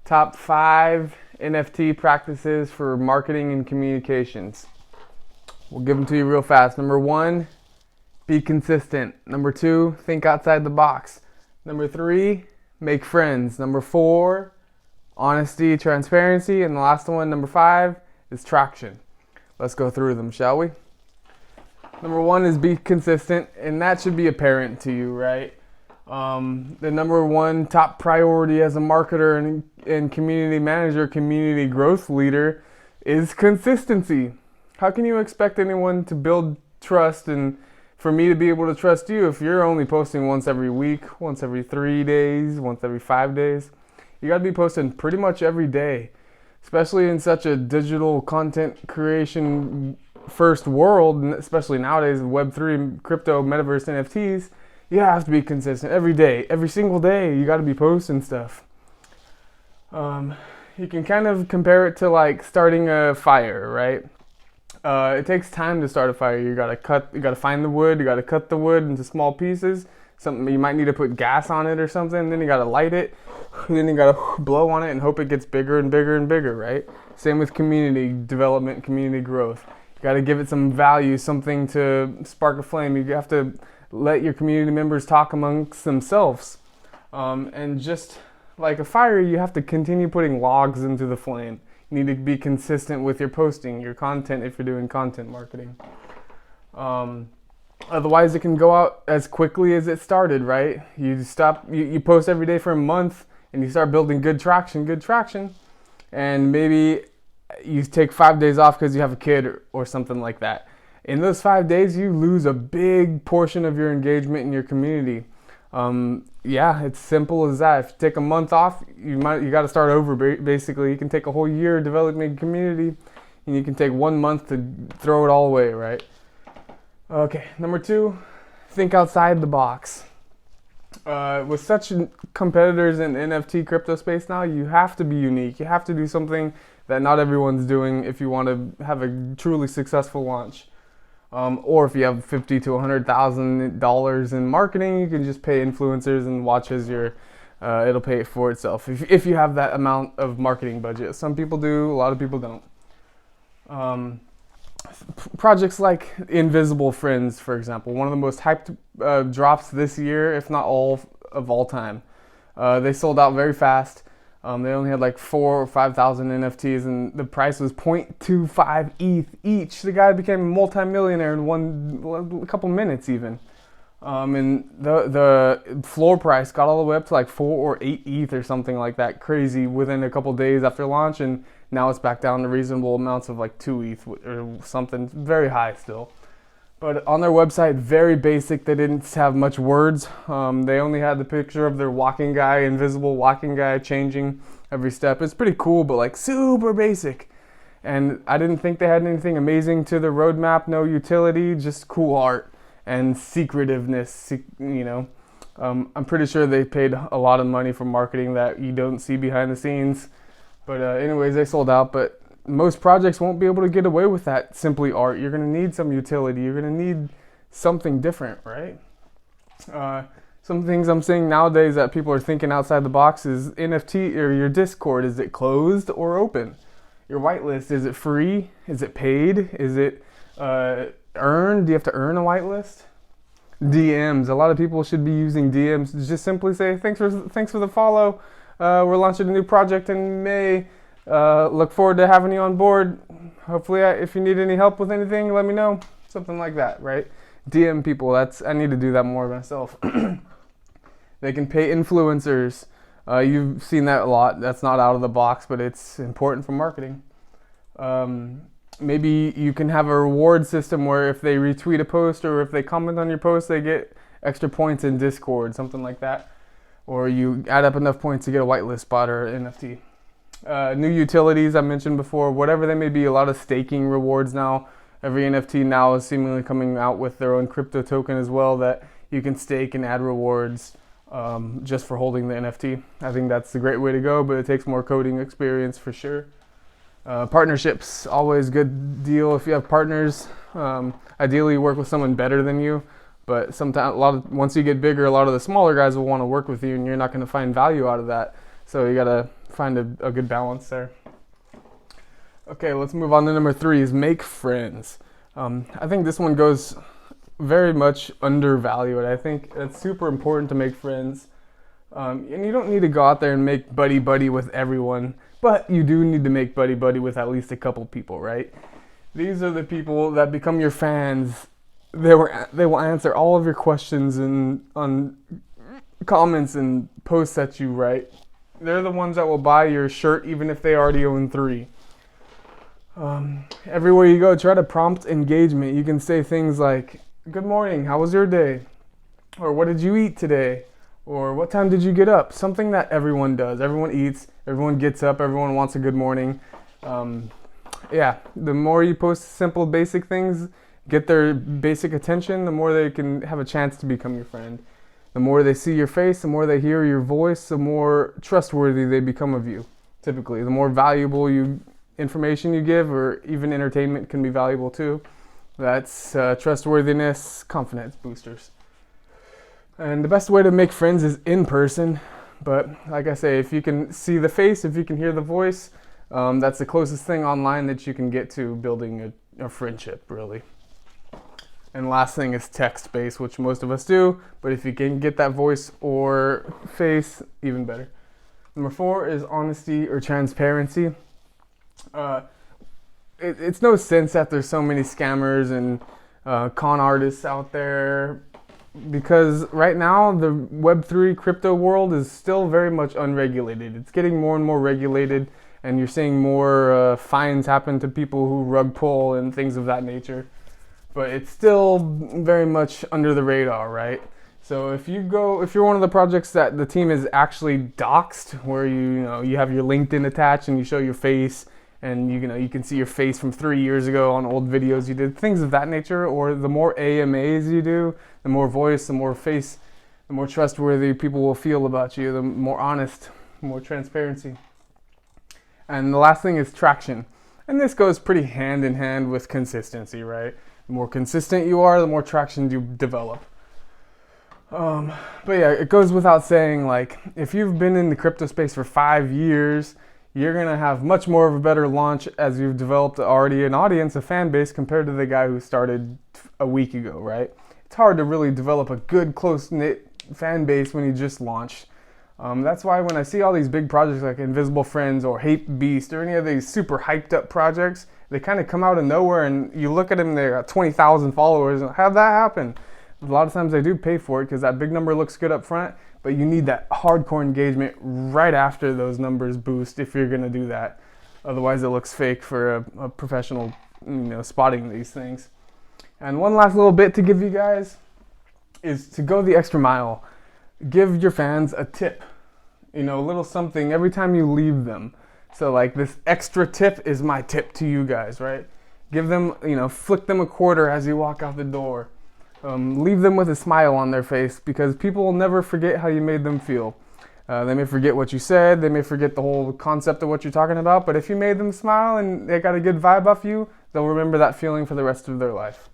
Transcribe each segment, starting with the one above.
Top 5 NFT practices for marketing and communications. We'll give them to you real fast. Number 1, be consistent. Number 2, think outside the box. Number 3, make friends. Number 4, honesty, transparency. And the last one, number 5, is traction. Let's go through them, shall we? Number 1 is be consistent, and that should be apparent to you, right? The number 1 top priority as a marketer and community manager, community growth leader, is consistency. How can you expect anyone to build trust and for me to be able to trust you if you're only posting once every week, once every 3 days, once every 5 days? You got to be posting pretty much every day, especially in such a digital content creation first world, and especially nowadays Web3, crypto, metaverse, NFTs. You have to be consistent every day, every single day. You got to be posting stuff. You can kind of compare it to like starting a fire, right? It takes time to start a fire. You gotta find the wood. You gotta cut the wood into small pieces. Something you might need to put gas on it or something. Then you gotta light it. Then you gotta blow on it and hope it gets bigger and bigger and bigger, right? Same with community development, community growth. You gotta give it some value, something to spark a flame. You have to let your community members talk amongst themselves. And just like a fire, you have to continue putting logs into the flame. You need to be consistent with your posting, your content if you're doing content marketing. Otherwise, it can go out as quickly as it started, right? You post every day for a month and you start building good traction, and maybe you take 5 days off because you have a kid or something like that. In those 5 days, you lose a big portion of your engagement in your community. It's simple as that. If you take a month off, you got to start over. Basically, you can take a whole year developing a community, and you can take 1 month to throw it all away, right? Okay, number 2, think outside the box. With such competitors in NFT crypto space now, you have to be unique. You have to do something that not everyone's doing if you want to have a truly successful launch. Or if you have $50,000 to $100,000 in marketing, you can just pay influencers and watch as it'll pay for itself. If you have that amount of marketing budget, some people do, a lot of people don't. Projects like Invisible Friends, for example, one of the most hyped drops this year, if not all time. They sold out very fast. They only had like 4,000 or 5,000 NFTs, and the price was 0.25 ETH each. The guy became a multi-millionaire in a couple minutes even. And the floor price got all the way up to like 4 or 8 ETH or something like that, crazy, within a couple days after launch, and now it's back down to reasonable amounts of like 2 ETH or something, very high still. But on their website, very basic. They didn't have much words. They only had the picture of their walking guy, invisible walking guy, changing every step. It's pretty cool, but like super basic. And I didn't think they had anything amazing to the roadmap. No utility, just cool art and secretiveness. I'm pretty sure they paid a lot of money for marketing that you don't see behind the scenes. But anyways, they sold out. But most projects won't be able to get away with that simply art. You're going to need some utility. You're going to need something different, right? Some things I'm seeing nowadays that people are thinking outside the box is NFT or your Discord. Is it closed or open? Your whitelist, is it free? Is it paid? Is it earned? Do you have to earn a whitelist? DMs. A lot of people should be using DMs to just simply say, thanks for the follow. We're launching a new project in May. Look forward to having you on board. Hopefully, if you need any help with anything, let me know. Something like that, right? DM people. I need to do that more myself. They can pay influencers. You've seen that a lot. That's not out of the box, but it's important for marketing. Maybe you can have a reward system where if they retweet a post or if they comment on your post, they get extra points in Discord, something like that. Or you add up enough points to get a whitelist spot or NFT. New utilities I mentioned before, whatever they may be, a lot of staking rewards now. Every NFT now is seemingly coming out with their own crypto token as well that you can stake and add rewards just for holding the NFT. I think that's a great way to go, but it takes more coding experience for sure. Partnerships, always good deal if you have partners. Ideally you work with someone better than you, but sometimes once you get bigger, a lot of the smaller guys will want to work with you and you're not going to find value out of that. So you gotta find a good balance there. Okay, let's move on to number 3 is make friends. I think this one goes very much undervalued. I think it's super important to make friends. And you don't need to go out there and make buddy-buddy with everyone, but you do need to make buddy-buddy with at least a couple people, right? These are the people that become your fans. They will answer all of your questions and on comments and posts that you write. They're the ones that will buy your shirt even if they already own 3. Everywhere you go, try to prompt engagement. You can say things like, "Good morning, how was your day?" Or "What did you eat today?" Or "What time did you get up?" Something that everyone does. Everyone eats, everyone gets up, everyone wants a good morning. The more you post simple, basic things, get their basic attention, the more they can have a chance to become your friend. The more they see your face, the more they hear your voice, the more trustworthy they become of you, typically. The more valuable information you give, or even entertainment can be valuable too. That's trustworthiness, confidence boosters. And the best way to make friends is in person. But like I say, if you can see the face, if you can hear the voice, that's the closest thing online that you can get to building a friendship, really. And last thing is text-based, which most of us do. But if you can get that voice or face, even better. Number 4 is honesty or transparency. It's no sense that there's so many scammers and con artists out there, because right now the Web3 crypto world is still very much unregulated. It's getting more and more regulated, and you're seeing more fines happen to people who rug pull and things of that nature. But it's still very much under the radar, right? So if you're one of the projects that the team is actually doxed, where you have your LinkedIn attached and you show your face, and you can see your face from 3 years ago on old videos you did, things of that nature, or the more AMAs you do, the more voice, the more face, the more trustworthy people will feel about you, the more honest, the more transparency. And the last thing is traction. And this goes pretty hand in hand with consistency, right? The more consistent you are, the more traction you develop. But yeah, it goes without saying, like, if you've been in the crypto space for 5 years, you're going to have much more of a better launch as you've developed already an audience, a fan base, compared to the guy who started a week ago, right? It's hard to really develop a good, close-knit fan base when you just launched. That's why when I see all these big projects like Invisible Friends or Hate Beast or any of these super hyped up projects, they kind of come out of nowhere, and you look at them, they got 20,000 followers. How'd that happen? A lot of times they do pay for it because that big number looks good up front, but you need that hardcore engagement right after those numbers boost if you're going to do that. Otherwise it looks fake for a professional spotting these things. And one last little bit to give you guys is to go the extra mile. Give your fans a tip, a little something every time you leave them. So like this extra tip is my tip to you guys, right? Give them, flick them a quarter as you walk out the door. Leave them with a smile on their face, because people will never forget how you made them feel. They may forget what you said, they may forget the whole concept of what you're talking about, but if you made them smile and they got a good vibe off you, they'll remember that feeling for the rest of their life.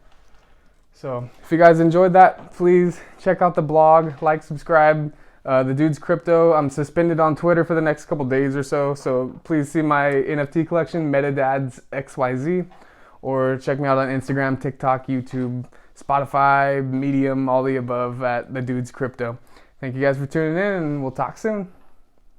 So if you guys enjoyed that, please check out the blog, like, subscribe. The Dude's Crypto. I'm suspended on Twitter for the next couple days or so please see my NFT collection, Metadads XYZ, or check me out on Instagram, TikTok, YouTube, Spotify, Medium, all the above at The Dude's Crypto. Thank you guys for tuning in, and we'll talk soon.